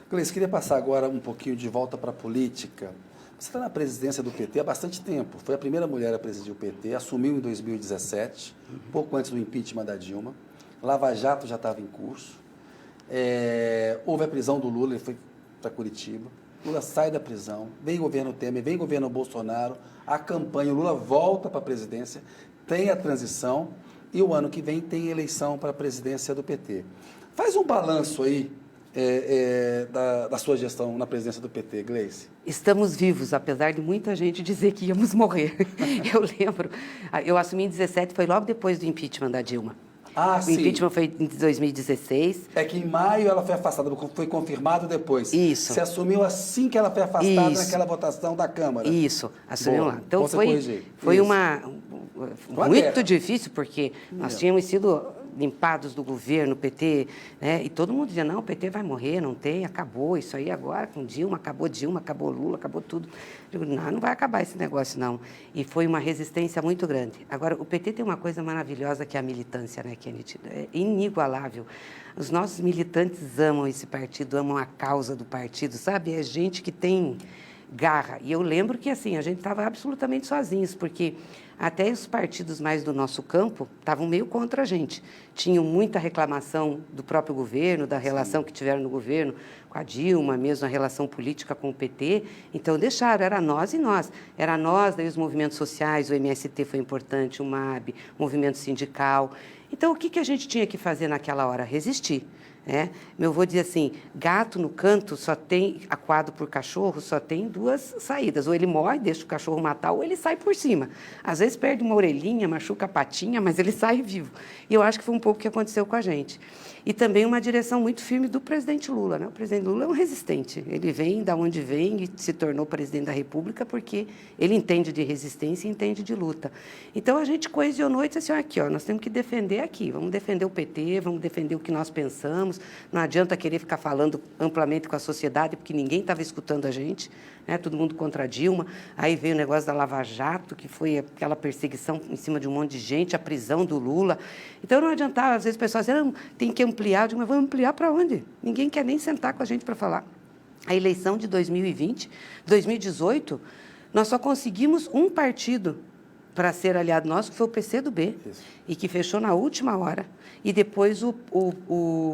Speaker 1: Gleice, queria passar agora um pouquinho de volta para a política. Você está na presidência do PT há bastante tempo. Foi a primeira mulher a presidir o PT, assumiu em 2017, pouco antes do impeachment da Dilma. Lava Jato já estava em curso. Houve a prisão do Lula, ele foi para Curitiba. Lula sai da prisão, vem o governo Temer, vem o governo Bolsonaro, a campanha, o Lula volta para a presidência, tem a transição e o ano que vem tem eleição para a presidência do PT. Faz um balanço aí da sua gestão na presidência do PT, Gleice.
Speaker 2: Estamos vivos, apesar de muita gente dizer que íamos morrer. Eu lembro, eu assumi em 2017, foi logo depois do impeachment da Dilma. O impeachment foi em 2016.
Speaker 1: É que em maio ela foi afastada, foi confirmado depois.
Speaker 2: Isso.
Speaker 1: Você assumiu assim que ela foi afastada naquela votação da Câmara.
Speaker 2: Isso, assumiu lá. Então foi
Speaker 1: Uma
Speaker 2: muito
Speaker 1: guerra.
Speaker 2: Difícil, porque nós tínhamos sido limpados do governo, PT, né? E todo mundo dizia, não, o PT vai morrer, não tem, acabou isso aí agora com Dilma, acabou Lula, acabou tudo. Eu digo, não vai acabar esse negócio, não. E foi uma resistência muito grande. Agora, o PT tem uma coisa maravilhosa que é a militância, né, Kenneth? É inigualável. Os nossos militantes amam esse partido, amam a causa do partido, sabe? É gente que tem garra. E eu lembro que, assim, a gente estava absolutamente sozinhos, porque até os partidos mais do nosso campo estavam meio contra a gente. Tinham muita reclamação do próprio governo, da relação que tiveram no governo com a Dilma, mesmo a relação política com o PT. Então, deixaram, era nós e nós. Era nós, daí os movimentos sociais, o MST foi importante, o MAB, o movimento sindical. Então, o que a gente tinha que fazer naquela hora? Resistir. Meu avô dizia assim, gato no canto só tem, aquado por cachorro, só tem duas saídas. Ou ele morre, deixa o cachorro matar, ou ele sai por cima. Às vezes perde uma orelhinha, machuca a patinha, mas ele sai vivo. E eu acho que foi um pouco o que aconteceu com a gente. E também uma direção muito firme do presidente Lula, né? O presidente Lula é um resistente. Ele vem da onde vem e se tornou presidente da República porque ele entende de resistência e entende de luta. Então, a gente coesionou e disse assim, aqui, nós temos que defender aqui. Vamos defender o PT, vamos defender o que nós pensamos. Não adianta querer ficar falando amplamente com a sociedade, porque ninguém estava escutando a gente, né? Todo mundo contra a Dilma. Aí veio o negócio da Lava Jato, que foi aquela perseguição em cima de um monte de gente, a prisão do Lula. Então, não adiantava, às vezes, o pessoal dizia, tem que ampliar. Eu digo, mas vamos ampliar para onde? Ninguém quer nem sentar com a gente para falar. A eleição de 2020, 2018, nós só conseguimos um partido para ser aliado nosso, que foi o PCdoB, e que fechou na última hora. E depois o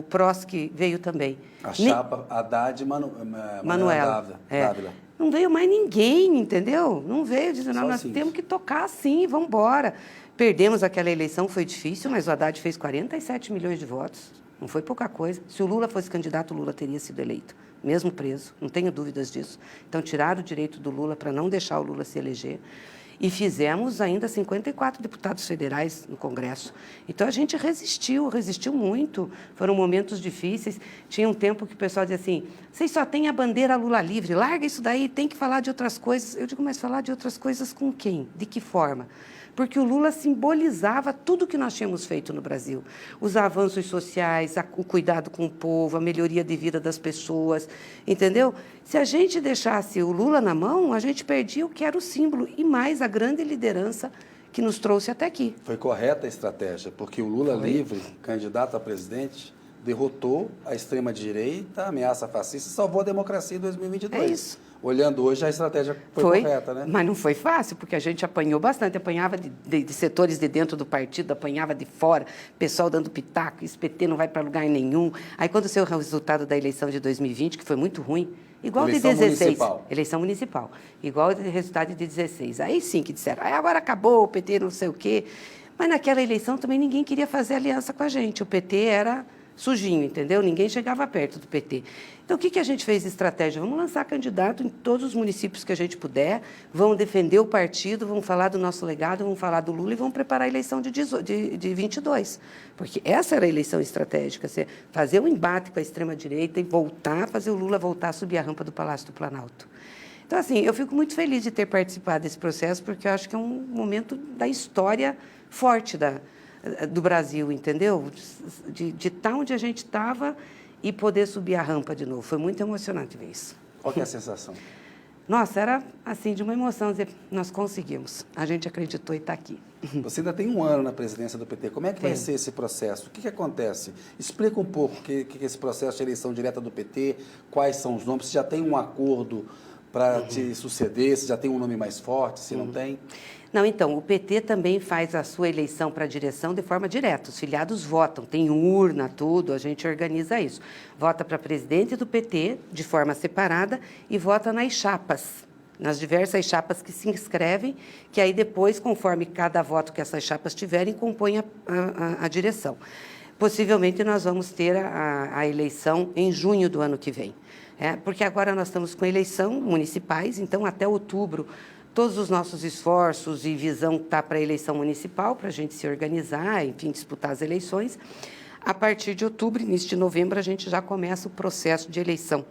Speaker 2: PROS, que veio também.
Speaker 1: A chapa Haddad e Manuel Dávila.
Speaker 2: Não veio mais ninguém, entendeu? Não veio, dizendo, nós
Speaker 1: assim,
Speaker 2: temos que tocar assim, vamos embora. Perdemos aquela eleição, foi difícil, mas o Haddad fez 47 milhões de votos. Não foi pouca coisa. Se o Lula fosse candidato, o Lula teria sido eleito, mesmo preso, não tenho dúvidas disso. Então, tiraram o direito do Lula para não deixar o Lula se eleger. E fizemos ainda 54 deputados federais no Congresso. Então, a gente resistiu muito. Foram momentos difíceis. Tinha um tempo que o pessoal dizia assim, vocês só têm a bandeira Lula livre, larga isso daí, tem que falar de outras coisas. Eu digo, mas falar de outras coisas com quem? De que forma? Porque o Lula simbolizava tudo que nós tínhamos feito no Brasil. Os avanços sociais, o cuidado com o povo, a melhoria de vida das pessoas, entendeu? Se a gente deixasse o Lula na mão, a gente perdia o que era o símbolo e mais a grande liderança que nos trouxe até aqui.
Speaker 1: Foi correta a estratégia, porque o Lula livre, candidato a presidente, derrotou a extrema-direita, a ameaça fascista e salvou a democracia em 2022.
Speaker 2: É isso.
Speaker 1: Olhando hoje, a estratégia foi correta, né?
Speaker 2: Mas não foi fácil, porque a gente apanhou bastante. Apanhava de setores de dentro do partido, apanhava de fora, pessoal dando pitaco, esse PT não vai para lugar nenhum. Aí, quando saiu o resultado da eleição de 2020, que foi muito ruim, igual de 16.
Speaker 1: Municipal.
Speaker 2: Eleição municipal. Igual o resultado de 16. Aí sim que disseram, aí agora acabou, o PT não sei o quê. Mas naquela eleição também ninguém queria fazer aliança com a gente. O PT era sujinho, entendeu? Ninguém chegava perto do PT. Então, o que a gente fez de estratégia? Vamos lançar candidato em todos os municípios que a gente puder, vamos defender o partido, vamos falar do nosso legado, vamos falar do Lula e vamos preparar a eleição de 22. Porque essa era a eleição estratégica, fazer um embate com a extrema-direita e voltar, fazer o Lula voltar a subir a rampa do Palácio do Planalto. Então, assim, eu fico muito feliz de ter participado desse processo, porque eu acho que é um momento da história forte do Brasil, entendeu? De estar onde a gente estava e poder subir a rampa de novo. Foi muito emocionante ver isso.
Speaker 1: Qual que é a sensação?
Speaker 2: Nossa, era assim, de uma emoção, dizer, nós conseguimos. A gente acreditou e está aqui.
Speaker 1: Você ainda tem um ano na presidência do PT. Como é que vai ser esse processo? O que acontece? Explica um pouco o que é esse processo de eleição direta do PT, quais são os nomes, se já tem um acordo para te suceder, se já tem um nome mais forte, se não tem?
Speaker 2: Não, então, o PT também faz a sua eleição para a direção de forma direta. Os filiados votam, tem urna, tudo, a gente organiza isso. Vota para presidente do PT de forma separada e vota nas chapas, nas diversas chapas que se inscrevem, que aí depois, conforme cada voto que essas chapas tiverem, compõe a direção. Possivelmente nós vamos ter a eleição em junho do ano que vem. Porque agora nós estamos com eleição municipais, então até outubro todos os nossos esforços e visão está para a eleição municipal, para a gente se organizar, enfim, disputar as eleições. A partir de outubro, início de novembro, a gente já começa o processo de eleição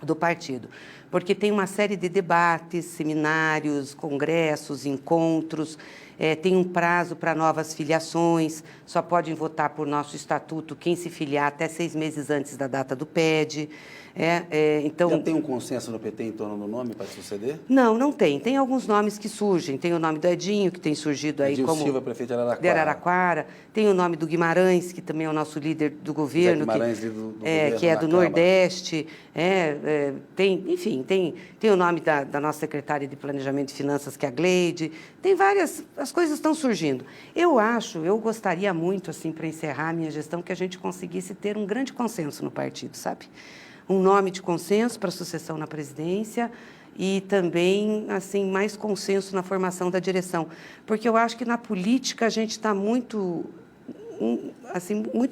Speaker 2: do partido, porque tem uma série de debates, seminários, congressos, encontros, tem um prazo para novas filiações, só podem votar por nosso estatuto quem se filiar até 6 meses antes da data do PED. Então,
Speaker 1: já tem um consenso no PT em torno do nome para suceder?
Speaker 2: Não, não tem. Tem alguns nomes que surgem. Tem o nome do Edinho, que tem surgido aí
Speaker 1: Edinho
Speaker 2: como...
Speaker 1: Silva, prefeito
Speaker 2: de Araraquara. Tem o nome do Guimarães, que também é o nosso líder do governo.
Speaker 1: Guimarães, líder do governo
Speaker 2: que é do
Speaker 1: Câmara.
Speaker 2: Nordeste. Enfim, tem o nome da nossa secretária de Planejamento e Finanças, que é a Gleide. Tem várias... As coisas estão surgindo. Eu gostaria muito, assim, para encerrar a minha gestão, que a gente conseguisse ter um grande consenso no partido, sabe? Um nome de consenso para a sucessão na presidência e também, assim, mais consenso na formação da direção. Porque eu acho que na política a gente está muito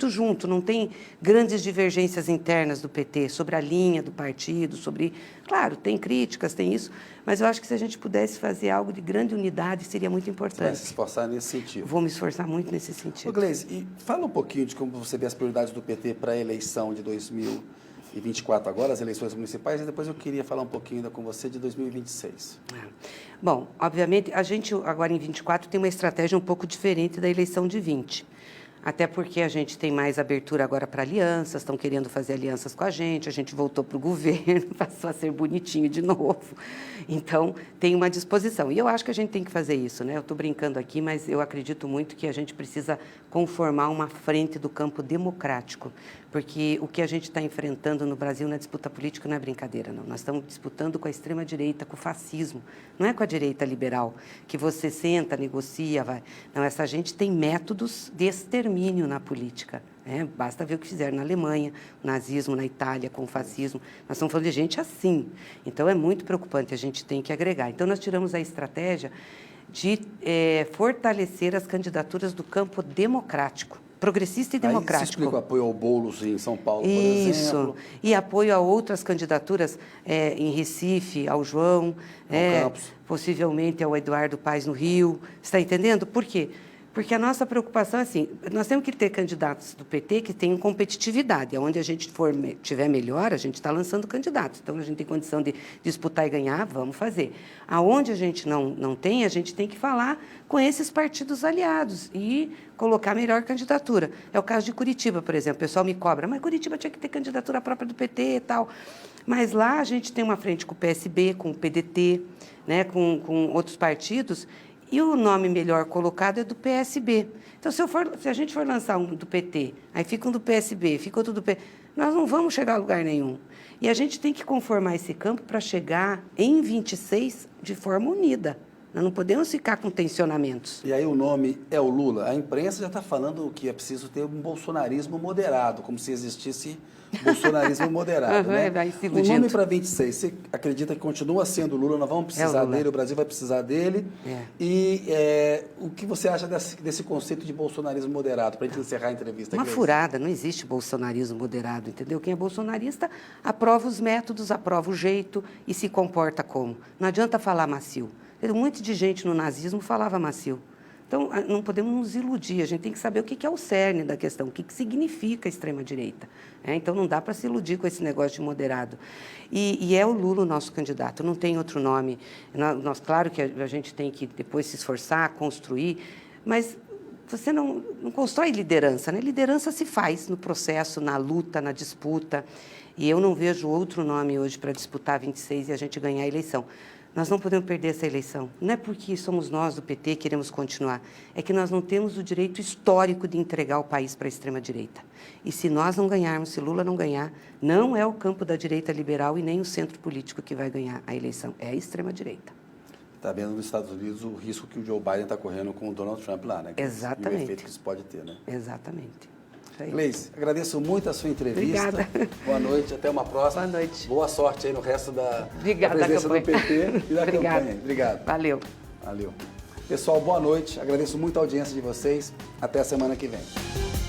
Speaker 2: junto, não tem grandes divergências internas do PT sobre a linha do partido, Claro, tem críticas, tem isso, mas eu acho que se a gente pudesse fazer algo de grande unidade, seria muito importante.
Speaker 1: Você vai se esforçar nesse sentido.
Speaker 2: Vou me esforçar muito nesse sentido.
Speaker 1: Ô, Gleisi, e fala um pouquinho de como você vê as prioridades do PT para a eleição de 2024 agora, as eleições municipais, e depois eu queria falar um pouquinho ainda com você de 2026.
Speaker 2: Bom, obviamente, a gente agora em 24 tem uma estratégia um pouco diferente da eleição de 20. Até porque a gente tem mais abertura agora para alianças, estão querendo fazer alianças com a gente voltou para o governo, passou a ser bonitinho de novo. Então, tem uma disposição. E eu acho que a gente tem que fazer isso, né? Eu estou brincando aqui, mas eu acredito muito que a gente precisa conformar uma frente do campo democrático. porque o que a gente está enfrentando no Brasil na disputa política não é brincadeira, não. Nós estamos disputando com a extrema-direita, com o fascismo, não é com a direita liberal, que você senta, negocia, vai. Não, essa gente tem métodos de extermínio na política. Basta ver o que fizeram na Alemanha, o nazismo na Itália, com o fascismo. Nós estamos falando de gente assim. Então, é muito preocupante, a gente tem que agregar. Então, nós tiramos a estratégia de fortalecer as candidaturas do campo democrático, progressista e democrático.
Speaker 1: Aí você explica o apoio ao Boulos em São Paulo, por
Speaker 2: Isso.
Speaker 1: exemplo.
Speaker 2: E apoio a outras candidaturas em Recife, ao João, possivelmente ao Eduardo Paes no Rio. Você está entendendo? Por quê? Porque a nossa preocupação é assim, nós temos que ter candidatos do PT que tenham competitividade. Onde a gente tiver melhor, a gente está lançando candidatos. Então, a gente tem condição de disputar e ganhar, vamos fazer. Aonde a gente não tem, a gente tem que falar com esses partidos aliados e colocar a melhor candidatura. É o caso de Curitiba, por exemplo. O pessoal me cobra, mas Curitiba tinha que ter candidatura própria do PT e tal. Mas lá a gente tem uma frente com o PSB, com o PDT, né, com outros partidos. E o nome melhor colocado é do PSB. Então, se a gente for lançar um do PT, aí fica um do PSB, fica outro do PT, nós não vamos chegar a lugar nenhum. E a gente tem que conformar esse campo para chegar em 26 de forma unida. Nós não podemos ficar com tensionamentos.
Speaker 1: E aí o nome é o Lula. A imprensa já está falando que é preciso ter um bolsonarismo moderado, como se existisse bolsonarismo moderado, né? O nome para 26, você acredita que continua sendo Lula? Nós vamos precisar dele, o Brasil vai precisar dele. E o que você acha desse conceito de bolsonarismo moderado, para a gente encerrar a entrevista?
Speaker 2: Uma furada, não existe bolsonarismo moderado, entendeu? Quem é bolsonarista aprova os métodos, aprova o jeito e se comporta como. Não adianta falar macio. Um monte de gente no nazismo falava macio. Então, não podemos nos iludir, a gente tem que saber o que é o cerne da questão, o que significa a extrema-direita. Então, não dá para se iludir com esse negócio de moderado. E é o Lula o nosso candidato, não tem outro nome. Claro que a gente tem que depois se esforçar, construir, mas você não constrói liderança, né? Liderança se faz no processo, na luta, na disputa. E eu não vejo outro nome hoje para disputar 26 e a gente ganhar a eleição. Nós não podemos perder essa eleição. Não é porque somos nós do PT que queremos continuar. É que nós não temos o direito histórico de entregar o país para a extrema-direita. E se nós não ganharmos, se Lula não ganhar, não é o campo da direita liberal e nem o centro político que vai ganhar a eleição. É a extrema-direita.
Speaker 1: Está vendo nos Estados Unidos o risco que o Joe Biden está correndo com o Donald Trump lá, né?
Speaker 2: Exatamente.
Speaker 1: E o efeito que isso pode ter, né?
Speaker 2: Exatamente.
Speaker 1: Gleice, agradeço muito a sua entrevista.
Speaker 2: Obrigada.
Speaker 1: Boa noite, até uma próxima.
Speaker 2: Boa noite.
Speaker 1: Boa sorte aí no resto da presença
Speaker 2: da
Speaker 1: do PT e da
Speaker 2: Obrigada.
Speaker 1: campanha. Obrigado.
Speaker 2: Valeu.
Speaker 1: Valeu. Pessoal, boa noite. Agradeço muito a audiência de vocês. Até a semana que vem.